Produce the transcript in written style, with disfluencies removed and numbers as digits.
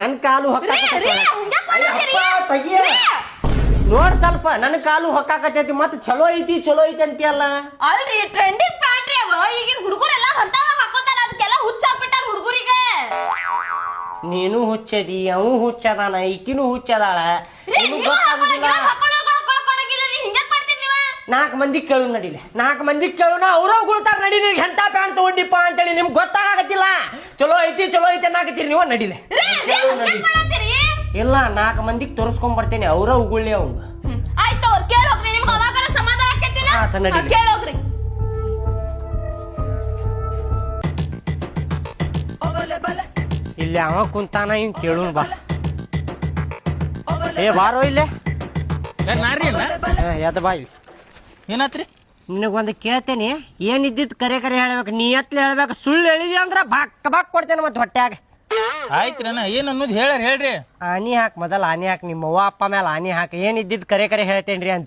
ನನ್ ಕಾಲು ಹೊಕ್ಕಾಕತ್ತೈತಿ ನೋಡ್ ಸ್ವಲ್ಪ ನನ್ ಕಾಲು ಹೊಕ್ಕಾಕತ್ತೈತಿ ಮತ್ ಚಲೋ ಐತಿ ಅಂತೀಯಲ್ಲ. ಅಲ್ರಿ ಟ್ರೆಂಡಿಂಗ್ ಪ್ಯಾಂಟ್ ರೀ ಅವ. ಈಗಿನ ಹುಡುಗರೆಲ್ಲ ಅಂತಾವ ಹಾಕೋತಾರ, ಅದಕ್ಕೆಲ್ಲ ಹುಚ್ಚಾಕ್ಬಿಟ್ಟಾರ ಹುಡುಗರಿಗೆ. ನೀನು ಹುಚ್ಚದಿ, ಅವು ಹುಚ್ಚದಾನ, ಈಕಿನೂ ಹುಚ್ಚದಾಳ. ನಾಲ್ಕು ಮಂದಿ ಕೇಳು ನಡಿಲೆ, ನಾಲ್ಕು ಮಂದಿ ಕೇಳು ಅವ್ರ ಉಗುಳ್ತಾರ ನಡಿ. ನೀವು ಎಂತ ಪ್ಯಾಂಟ್ ತಗೊಂಡಿಪ್ಪ ಅಂತೇಳಿ ನಿಮ್ಗೆ ಗೊತ್ತಾಗತ್ತಿಲ್ಲ. ಚಲೋ ಐತಿ ಅನ್ನಾಕತ್ತೀರಿ ನೀವು ನಡಿಲೆ. ಇಲ್ಲ 4 ಮಂದಿಗೆ ತೋರಿಸ್ಕೊಂಡ್ ಬರ್ತೇನೆ, ಅವ್ರ ಉಗುಳ್ಳಿ ಅವಂಗ. ಆಯ್ತು ಕೇಳಿ ಹೋಗ್ರಿ, ನಿಮ್ಗೆ ಅವಾಗ ಸಮಾಧಾನ ಆಕೈತಿ. ಕೇಳಿ ಹೋಗ್ರಿ. ಇಲ್ಲಿ ಅವ ಕುಂತಾನ, ಇವ್ ಕೇಳು ಬಾ. ಏ ಬಾರೋ ಇಲ್ಲೇ ಎದ್ ಬಾ. ಏನಾತ್ರಿ? ನಿನಗೊಂದು ಕೇಳ್ತೇನೆ, ಏನಿದ್ದಿದ್ ಕರೆ ಹೇಳ್ಬೇಕು. ನೀ ಎತ್ಲಿ ಹೇಳ್ಬೇಕು. ಸುಳ್ಳು ಹೇಳಿದಿ ಅಂದ್ರ ಬಾಕ್ ಕೊಡ್ತೇನೆ ಮತ್ತೆ ಹೊಟ್ಯಾಗ. ಆಯ್ತ್ರಿ ಅಣ್ಣ, ಏನ್ ಅನ್ನೋದು ಹೇಳ್ರಿ. ಆನಿ ಹಾಕ್ ಮೊದಲ, ಆನಿ ಹಾಕ್. ನಿಮ್ಮ ಅವ್ವ ಅಪ್ಪ ಮೇಲೆ ಆನಿ ಹಾಕ್. ಏನಿದ್ದಿದ್ ಕರೆ ಹೇಳ್ತೇನ್ರಿ ಅಂತ.